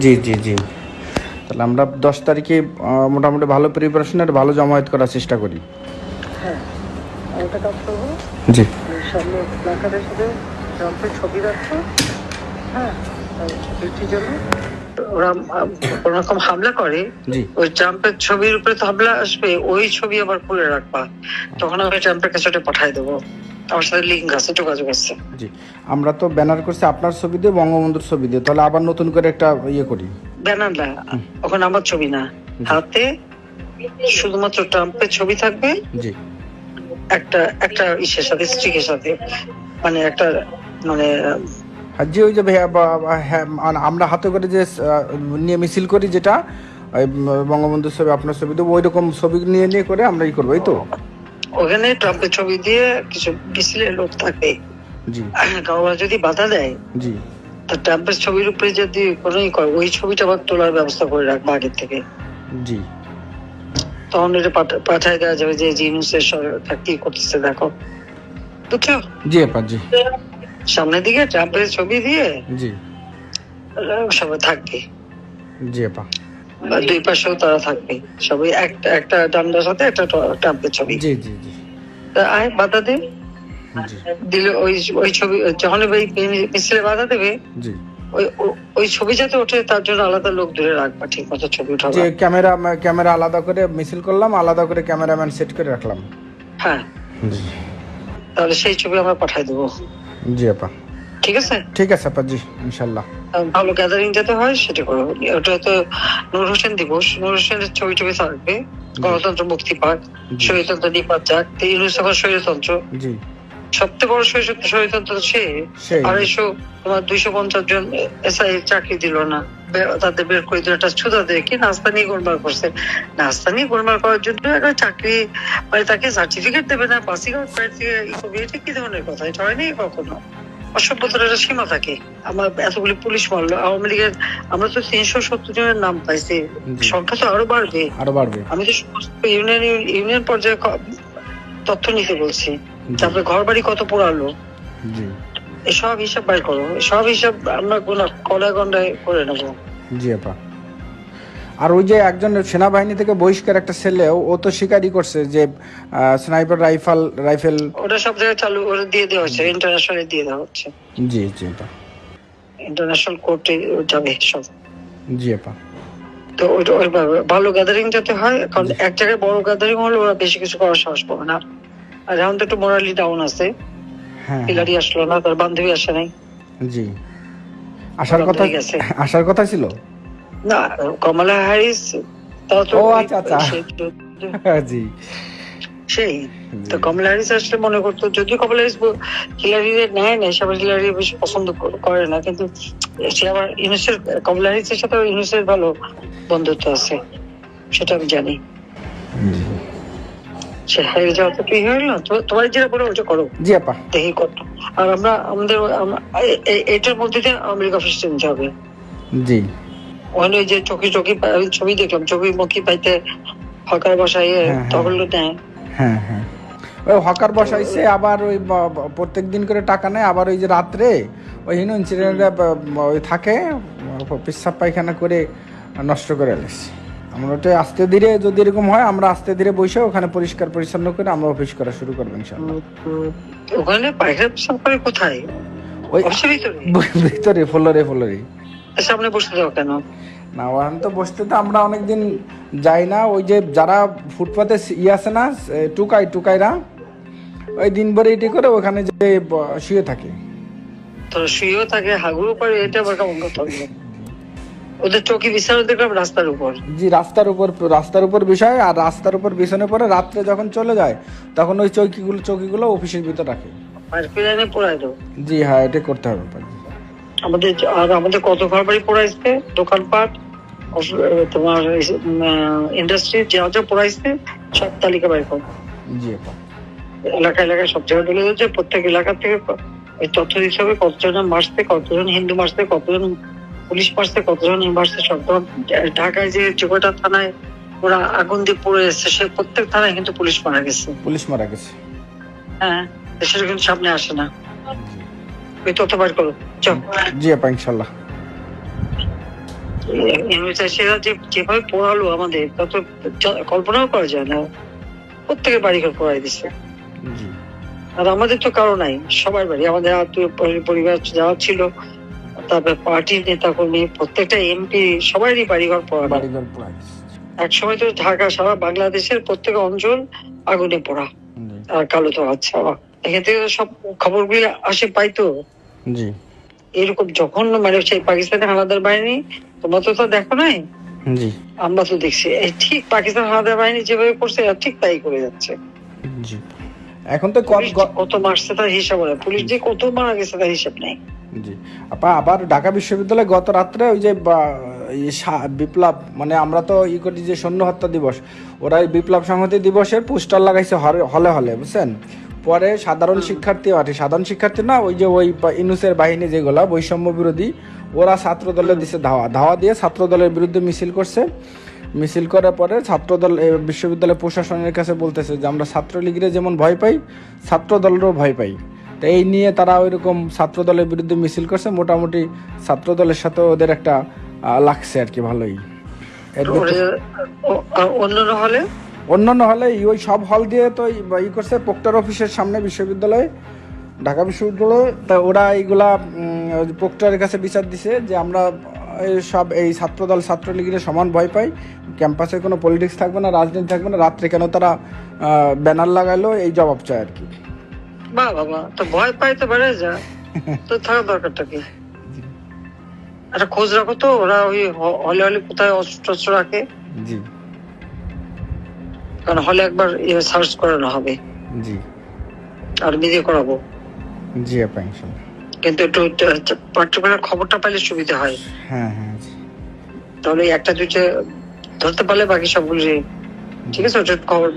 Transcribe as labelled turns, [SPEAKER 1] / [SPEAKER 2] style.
[SPEAKER 1] জি জি জি। তাহলে আমরা 10 তারিখে মোটামুটি ভালো প্রিপারেশন আর ভালো জমায়েত করার চেষ্টা করি।
[SPEAKER 2] হ্যাঁ, একটা কাজ করবো,
[SPEAKER 1] জি
[SPEAKER 2] সামনে প্ল্যাকার্ডের সাথে ট্রাম্পের ছবি রাখবো। হ্যাঁ, সিকিউরিটির জন্য ওরা কোনো রকম হামলা করে,
[SPEAKER 1] জি
[SPEAKER 2] ওই ট্রাম্পের ছবির উপরে তো হামলা আসবে, ওই ছবি আবার খুলে রাখবা। তখন আমি ট্রাম্পের কাছে ওটা পাঠাই দেবো। আমার সাথে লিঙ্ক আছে, যোগাযোগ আছে।
[SPEAKER 1] জি। আমরা তো ব্যানার করছি আপনার ছবি দিয়ে, বঙ্গবন্ধুর ছবি দিয়ে, তাহলে আবার নতুন করে একটা ইয়ে করি।
[SPEAKER 2] ব্যানার না, ওখানে আমার ছবি না, হাতে শুধুমাত্র ট্রাম্পের ছবি থাকবে।
[SPEAKER 1] জি
[SPEAKER 2] একটা একটা ইসের সাথে, স্টিকের সাথে, মানে একটা, মানে
[SPEAKER 1] আর যে ওই যে হ্যাঁ, আমরা হাতে করে যে নিয়ে মিছিল করি, যেটা ওই বঙ্গবন্ধুর ছবি আপনার ছবি দেবো, ওই রকম ছবি নিয়ে নিয়ে করে আমরা ই করবো, এই তো।
[SPEAKER 2] ওখানে ট্রাম্পের ছবি দিয়ে কিছু মিছিলের লোক থাকে,
[SPEAKER 1] জি
[SPEAKER 2] কাউরা যদি বাধা দেয়,
[SPEAKER 1] জি
[SPEAKER 2] তা ট্রাম্পের ছবির উপরে যদি কোনো করে, ওই ছবিটা আবার তোলার ব্যবস্থা করে রাখবো আগের থেকে।
[SPEAKER 1] জি
[SPEAKER 2] তখন এটা পাঠায় দেওয়া যাবে যে জিনিসের সরকার কি করতেছে দেখো, বুঝছো?
[SPEAKER 1] জি আপা জি
[SPEAKER 2] সামনের দিকে ট্রাম্পের ছবি দিয়ে
[SPEAKER 1] জি
[SPEAKER 2] সবাই থাকবে,
[SPEAKER 1] জি আপা
[SPEAKER 2] বা দুই পাশেও তারা থাকবে, সবাই একটা একটা ডান্ডার সাথে একটা ট্রাম্পের ছবি।
[SPEAKER 1] জি জি জি
[SPEAKER 2] তা আয় বাধা দে,
[SPEAKER 1] জি
[SPEAKER 2] দিলে ওই ওই ছবি যখন ওই মিছিলে বাধা দেবে,
[SPEAKER 1] জি
[SPEAKER 2] ওই ওই ছবি যাতে ওঠে তার জন্য আলাদা লোক ধরে রাখবা, ঠিক মতো ছবি
[SPEAKER 1] যে
[SPEAKER 2] উঠাবা।
[SPEAKER 1] ক্যামেরা আলাদা করে মিছিল করলাম, আলাদা করে ক্যামেরাম্যান সেট করে রাখলাম।
[SPEAKER 2] হ্যাঁ,
[SPEAKER 1] জি
[SPEAKER 2] তাহলে সেই ছবি আমরা পাঠাই দেবো।
[SPEAKER 1] জি আপা
[SPEAKER 2] ঠিক আছে,
[SPEAKER 1] ঠিক আছে আপা, জি ইনশাল্লাহ।
[SPEAKER 2] ভালো গ্যাদারিং যাতে হয় সেটা করো। ওটা তো নূর হোসেন দিবস, নূর হোসেনের ছবি টবি থাকবে, গণতন্ত্র মুক্তি পাক, স্বৈরতন্ত্র নিপাত যাক, ইউনুস এখন স্বৈরতন্ত্র,
[SPEAKER 1] জি
[SPEAKER 2] সবচেয়ে বড় স্বৈরতন্ত্র সে।
[SPEAKER 1] সেই
[SPEAKER 2] 250 জন এসআই চাকরি দিল না, তাদের বের করে দিল, একটা ছুতা দিয়ে কি নাস্তা নিয়ে গোলমাল করছে। নাস্তা নিয়ে গোলমাল করার জন্য একটা চাকরি, মানে তাকে সার্টিফিকেট দেবে না, পাসিংআউট করবে, এটা কি ধরনের কথা? এটা হয়নি কখনো। অসভ্যতার একটা সীমা থাকে। আমার এতগুলি পুলিশ মারলো আওয়ামী লীগের, আমরা তো 370 জনের নাম পাইছি, সংখ্যা তো আরো বাড়বে। আমি তো সমস্ত ইউনিয়ন পর্যায়ে তথ্য নিতে বলছি, তারপরে ঘর বাড়ি কত পোড়ালো,
[SPEAKER 1] জি
[SPEAKER 2] এসব হিসাব বাইর করো, সব হিসাব আমরা কলায় গন্ডায় করে নেবো।
[SPEAKER 1] জি আপা। আর ওই যে একজন সেনাবাহিনী থেকে বহিষ্কার একটা ছেলে, ও তো স্বীকারই করছে যে স্নাইপার রাইফেল
[SPEAKER 2] ওটা সব জায়গায় চালু করে দিয়ে দেওয়া হচ্ছে, ইন্টারন্যাশনালে দিয়ে দেওয়া হচ্ছে,
[SPEAKER 1] জি জি আপা
[SPEAKER 2] ইন্টারন্যাশনাল কোর্টে যাবে সব।
[SPEAKER 1] জি আপা
[SPEAKER 2] তো ওইটা ওইভাবে ভালো গ্যাদারিং যাতে হয়, কারণ এক জায়গায় বড় গ্যাদারিং হলে ওরা বেশি কিছু করার সাহস পাবে না। আর এখন তো একটু মোরালি ডাউন আছে,
[SPEAKER 1] হ্যাঁ
[SPEAKER 2] হিলারি আসলো না, তার বান্ধবী আসে নাই।
[SPEAKER 1] জি আসার কথা ছিল
[SPEAKER 2] না, কমলা হ্যারিস, তাও তো
[SPEAKER 1] ও আচ্ছা আচ্ছা জি
[SPEAKER 2] সেই তো কমলা হ্যারিস আসলে মনে করতো, যদিও কমলা হ্যারিস হিলারি নেয় না, সবাই হিলারি বেশি পছন্দ করে না, কিন্তু সে আবার ইউনুসের, কমলা হ্যারিসের সাথে ইউনুসের ভালো বন্ধুত্ব আছে, সেটা আমি জানি। সে হেরে যাওয়া তো কি হইল না, তোমার যেটা বলে ওটা করো।
[SPEAKER 1] জি আপা
[SPEAKER 2] দেখি কত। আর আমরা আমাদের এটার মধ্যে দিয়ে আমেরিকা অফিস নিতে হবে।
[SPEAKER 1] জি
[SPEAKER 2] ওখানে ওই যে চকি ছবি দেখলাম, চকি মুখী পাইতে হকার বসাই তখন নেয়।
[SPEAKER 1] হ্যাঁ হ্যাঁ, ওই হকার বসাইছে, আবার ওই প্রত্যেক দিন করে টাকা নেয়, আবার ওই যে রাত্রে ওই ইনসিডেন্টে ওই থাকে, পেশাব পায়খানা করে নষ্ট করে আনিস। আমরা ওটা আস্তে ধীরে, যদি এরকম হয় আমরা আস্তে ধীরে বসে ওখানে পরিষ্কার পরিচ্ছন্ন করে আমরা অফিস করা শুরু করবো ইনশাআল্লাহ।
[SPEAKER 2] ওখানে পায়খানা পেশাব করে কোথায়?
[SPEAKER 1] ওই
[SPEAKER 2] অফিসের
[SPEAKER 1] ভিতরে ফ্লোরে
[SPEAKER 2] সামনে বসতে দাও কেন?
[SPEAKER 1] না, ওখানে তো বসতে তো আমরা অনেকদিন যাই না। ওই যে যারা ফুটপাতে আছে না, টুকাইরা ওই দিন ভরে এটি করে ওখানে যে শুয়ে থাকে,
[SPEAKER 2] তো শুয়েও থাকে, হাগুরও পারে, এটা আবার কেমন কথা হলো? ওদের চৌকি বিছানো দেখলাম রাস্তার উপর।
[SPEAKER 1] জি রাস্তার উপর বিষয়, আর রাস্তার উপর বিছানোর পরে রাত্রে যখন চলে যায় তখন ওই চৌকিগুলো অফিসের ভিতর রাখে।
[SPEAKER 2] পোড়াই দাও।
[SPEAKER 1] জি হ্যাঁ, এটা করতে হবে।
[SPEAKER 2] আমাদের কত ঘর বাড়ি পোড়াইছে, দোকানপাট, তোমার ইন্ডাস্ট্রি যা যা পোড়াইছে সব তালিকা বাইর করো।
[SPEAKER 1] জি
[SPEAKER 2] এলাকায় সব জায়গায় তুলে দিচ্ছে, প্রত্যেক এলাকা থেকে ওই তথ্য দিতে হবে, কতজন মারছে, কতজন হিন্দু মারছে, কতজন পুলিশ মারছে, কতজন মারছে, সব। ঢাকায় যে কয়টা থানায় ওরা আগুন দিয়ে পড়ে এসছে, সে প্রত্যেক থানায় কিন্তু পুলিশ মারা গেছে। হ্যাঁ, সেটা কিন্তু সামনে আসে না। ওই তথ্য বার করো, চল।
[SPEAKER 1] জি আপা ইনশাল্লাহ।
[SPEAKER 2] সেরা যেভাবে পড়ালো আমাদের তা তো কল্পনাও করা যায় না। প্রত্যেকের বাড়িঘর পড়াই দিচ্ছে।
[SPEAKER 1] জি
[SPEAKER 2] আর আমাদের তো কারো নাই, সবার বাড়ি, আমাদের আত্মীয় পরিবার যারা ছিল, তারপর পার্টির নেতা কর্মী, প্রত্যেকটা এমপি সবারই বাড়িঘর পড়া।
[SPEAKER 1] বাড়িঘর পড়াই
[SPEAKER 2] এক সময় তো ঢাকা সারা বাংলাদেশের প্রত্যেক অঞ্চল আগুনে পড়া
[SPEAKER 1] জি
[SPEAKER 2] আর কালো তো আচ্ছা এখান থেকে তো সব খবরগুলি আসে পাইতো।
[SPEAKER 1] জি
[SPEAKER 2] এরকম যখন মানে সেই পাকিস্তানি হানাদার বাহিনী, তোমরা তো তা দেখো নাই,
[SPEAKER 1] জি
[SPEAKER 2] আমরা তো দেখছি এই ঠিক পাকিস্তান হানাদার বাহিনী যেভাবে করছে আর ঠিক তাই করে যাচ্ছে।
[SPEAKER 1] জি এখন তো
[SPEAKER 2] পুলিশ যে কত মারছে তার হিসাব নেই, পুলিশ যে কত মারা গেছে তার হিসাব নেই।
[SPEAKER 1] জি আপা আবার ঢাকা বিশ্ববিদ্যালয়ে গত রাত্রে ওই যে বিপ্লব মানে আমরা তো করি যে সৈন্য হত্যা দিবস, ওরা এই বিপ্লব সংহতি দিবসের পোস্টার লাগাইছে হলে হলে বুঝছেন। পরে সাধারণ শিক্ষার্থী না, ওই যে ওই ইনুসের বাহিনী যেগুলা বৈষম্য বিরোধী, ওরা ছাত্র দলে দিছে ধাওয়া দিয়ে ছাত্র দলের বিরুদ্ধে মিছিল করছে। মিছিল করার পরে ছাত্রদল বিশ্ববিদ্যালয় প্রশাসনের কাছে বলতেছে যে আমরা ছাত্রলীগের যেমন ভয় পাই, ছাত্র দলেরও ভয় পাই। তো এই নিয়ে তারা ওইরকম ছাত্র দলের বিরুদ্ধে মিছিল করছে। মোটামুটি ছাত্র দলের সাথে ওদের একটা লাগছে আর কি ভালোই। অন্যান্য হলে ওই সব হল দিয়ে তো করছে প্রক্টর অফিসের সামনে বিশ্ববিদ্যালয়ে, ঢাকা বিশ্ববিদ্যালয়ে। তা ওরা এইগুলা প্রক্টরের কাছে বিচার দিছে যে আমরা সব এই ছাত্রদল ছাত্রলীগের সমান ভয় পাই, ক্যাম্পাসে কোনো পলিটিক্স থাকবে না, রাজনীতি থাকবে না। রাত্রে কেন তারা ব্যানার লাগাইলো, এই জবাব চায় আর কি।
[SPEAKER 2] বাবা তো ভয় পাই তো বেড়ে যা, তো থাকার দরকারটা কি? একটা খোঁজ রাখো তো, ওরা ওই হলে হলে কোথায় অস্ত্র রাখে।
[SPEAKER 1] জি
[SPEAKER 2] কারণ হলে একবার সার্চ করানো হবে।
[SPEAKER 1] জি
[SPEAKER 2] আর নিজে করাবো।
[SPEAKER 1] জি আপা ইনশাআল্লাহ।
[SPEAKER 2] কিন্তু একটু পার্টিকুলার খবরটা পাইলে সুবিধা হয়।
[SPEAKER 1] হ্যাঁ হ্যাঁ
[SPEAKER 2] তাহলে একটা দুইটা ধরতে পারলে বাকি সবগুলো ঠিক আছে, খবর